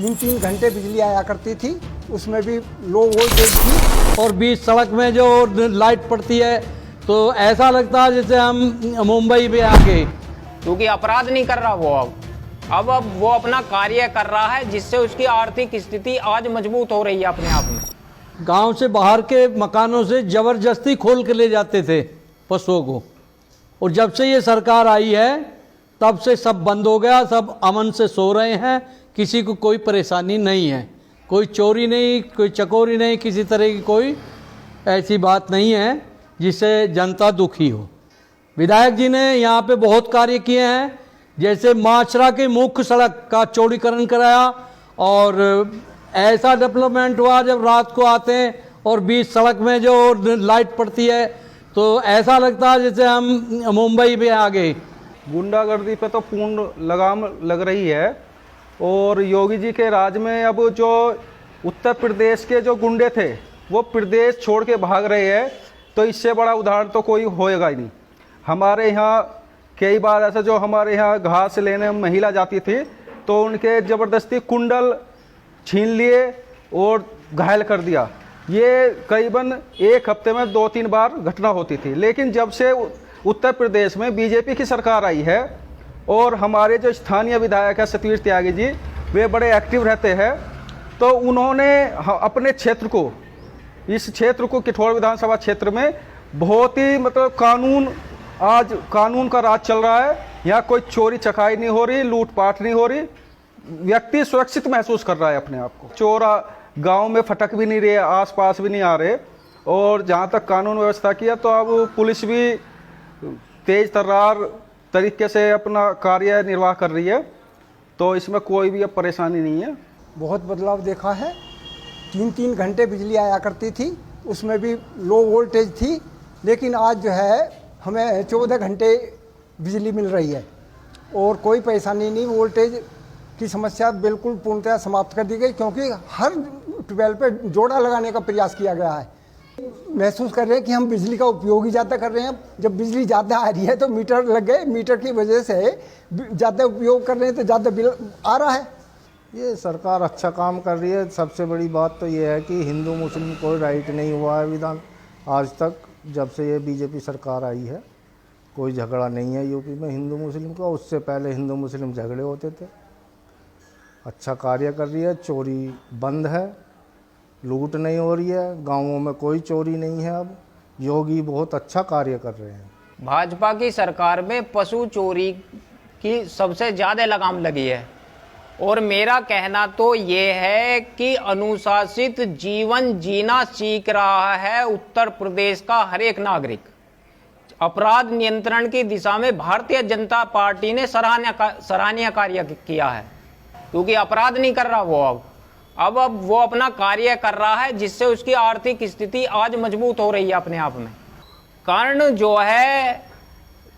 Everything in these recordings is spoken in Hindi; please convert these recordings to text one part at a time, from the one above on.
3-3 घंटे बिजली आया करती थी, उसमें भी लो वोल्टेज थी। और बीच सड़क में जो लाइट पड़ती है तो ऐसा लगता है जैसे हम मुंबई में आ गए। क्योंकि अपराध नहीं कर रहा वो अब वो अपना कार्य कर रहा है, जिससे उसकी आर्थिक स्थिति आज मजबूत हो रही है अपने आप में। गांव से बाहर के मकानों से जबरदस्ती खोल के ले जाते थे पशुओं को, और जब से ये सरकार आई है तब से सब बंद हो गया, सब अमन से सो रहे हैं, किसी को कोई परेशानी नहीं है, कोई चोरी नहीं, कोई चकोरी नहीं, किसी तरह की कोई ऐसी बात नहीं है जिससे जनता दुखी हो। विधायक जी ने यहाँ पे बहुत कार्य किए हैं, जैसे माचरा के मुख्य सड़क का चौड़ीकरण कराया, और ऐसा डेवलपमेंट हुआ जब रात को आते हैं और बीच सड़क में जो लाइट पड़ती है तो ऐसा लगता है जैसे हम मुंबई में आ गए। गुंडागर्दी पे तो पूर्ण लगाम लग रही है, और योगी जी के राज में अब जो उत्तर प्रदेश के जो गुंडे थे वो प्रदेश छोड़ के भाग रहे हैं, तो इससे बड़ा उदाहरण तो कोई होएगा ही नहीं। हमारे यहाँ कई बार ऐसा, जो हमारे यहाँ घास लेने महिला जाती थी तो उनके ज़बरदस्ती कुंडल छीन लिए और घायल कर दिया। ये करीबन एक हफ्ते में 2-3 बार घटना होती थी। लेकिन जब से उत्तर प्रदेश में बीजेपी की सरकार आई है और हमारे जो स्थानीय विधायक है सतवीर त्यागी जी, वे बड़े एक्टिव रहते हैं, तो उन्होंने अपने क्षेत्र को, इस क्षेत्र को किठौर विधानसभा क्षेत्र में बहुत ही आज कानून का राज चल रहा है। यहाँ कोई चोरी चकाई नहीं हो रही, लूटपाट नहीं हो रही, व्यक्ति सुरक्षित महसूस कर रहा है अपने आप को। चोर गांव में फटक भी नहीं रहे, आसपास भी नहीं आ रहे, और जहाँ तक कानून व्यवस्था किया तो अब पुलिस भी तेज तर्रार तरीके से अपना कार्य निर्वाह कर रही है, तो इसमें कोई भी अब परेशानी नहीं है। बहुत बदलाव देखा है। 3-3 घंटे बिजली आया करती थी, उसमें भी लो वोल्टेज थी, लेकिन आज जो है हमें 14 घंटे बिजली मिल रही है और कोई परेशानी नहीं। वोल्टेज की समस्या बिल्कुल पूर्णतः समाप्त कर दी गई, क्योंकि हर ट्यूबवेल पे जोड़ा लगाने का प्रयास किया गया है। महसूस कर रहे हैं कि हम बिजली का उपयोग ही ज़्यादा कर रहे हैं। जब बिजली ज़्यादा आ रही है तो मीटर लग गए, मीटर की वजह से ज़्यादा उपयोग कर रहे हैं तो ज़्यादा बिल आ रहा है। ये सरकार अच्छा काम कर रही है। सबसे बड़ी बात तो ये है कि हिंदू मुस्लिम कोई राइट नहीं हुआ है विधान आज तक, जब से ये बीजेपी सरकार आई है कोई झगड़ा नहीं है यूपी में हिंदू मुस्लिम का। उससे पहले हिंदू मुस्लिम झगड़े होते थे। अच्छा कार्य कर रही है, चोरी बंद है, लूट नहीं हो रही है, गांवों में कोई चोरी नहीं है। अब योगी बहुत अच्छा कार्य कर रहे हैं। भाजपा की सरकार में पशु चोरी की सबसे ज़्यादा लगाम लगी है, और मेरा कहना तो ये है कि अनुशासित जीवन जीना सीख रहा है उत्तर प्रदेश का हर एक नागरिक। अपराध नियंत्रण की दिशा में भारतीय जनता पार्टी ने सराहनीय कार्य किया है, क्योंकि अपराध नहीं कर रहा वो अब वो अपना कार्य कर रहा है, जिससे उसकी आर्थिक स्थिति आज मजबूत हो रही है अपने आप में। कर्ण जो है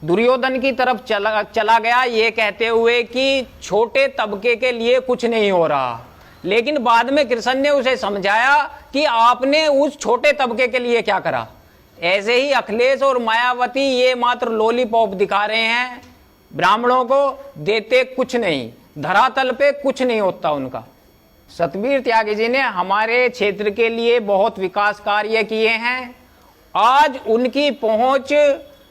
दुर्योधन की तरफ चला गया ये कहते हुए कि छोटे तबके के लिए कुछ नहीं हो रहा, लेकिन बाद में कृष्ण ने उसे समझाया कि आपने उस छोटे तबके के लिए क्या करा। ऐसे ही अखिलेश और मायावती ये मात्र लॉलीपॉप दिखा रहे हैं, ब्राह्मणों को देते कुछ नहीं, धरातल पे कुछ नहीं होता उनका। सतवीर त्यागी जी ने हमारे क्षेत्र के लिए बहुत विकास कार्य किए हैं। आज उनकी पहुंच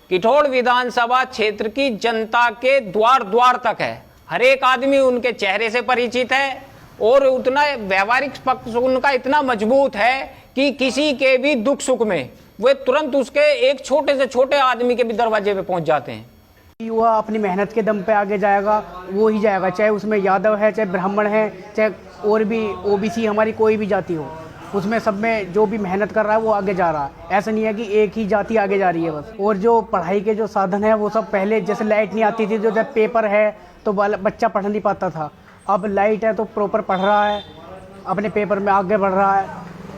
किठौर विधानसभा क्षेत्र की जनता के द्वार द्वार तक है। हर एक आदमी उनके चेहरे से परिचित है, और उतना व्यवहारिक पक्ष उनका इतना मजबूत है कि किसी के भी दुख सुख में वे तुरंत उसके एक छोटे से छोटे आदमी के भी दरवाजे पे पहुंच जाते हैं। युवा अपनी मेहनत के दम पे आगे जाएगा, वो ही जाएगा, चाहे उसमें यादव है, चाहे ब्राह्मण है, चाहे और भी ओबीसी हमारी कोई भी जाति हो, उसमें सब में जो भी मेहनत कर रहा है वो आगे जा रहा है। ऐसा नहीं है कि एक ही जाति आगे जा रही है बस। और जो पढ़ाई के जो साधन है वो सब पहले जैसे लाइट नहीं आती थी, जो जब पेपर है तो बच्चा पढ़ नहीं पाता था, अब लाइट है तो प्रॉपर पढ़ रहा है, अपने पेपर में आगे बढ़ रहा है,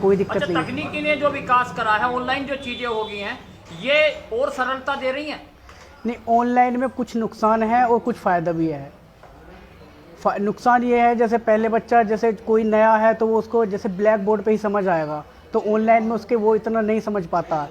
कोई दिक्कत नहीं। तकनीकी ने जो विकास करा है, ऑनलाइन जो चीज़ें हो गई हैं, ये और सरलता दे रही हैं। नहीं, ऑनलाइन में कुछ नुकसान है और कुछ फ़ायदा भी है। नुकसान ये है जैसे पहले बच्चा जैसे कोई नया है तो वो उसको जैसे ब्लैक बोर्ड पे ही समझ आएगा, तो ऑनलाइन में उसके वो इतना नहीं समझ पाता।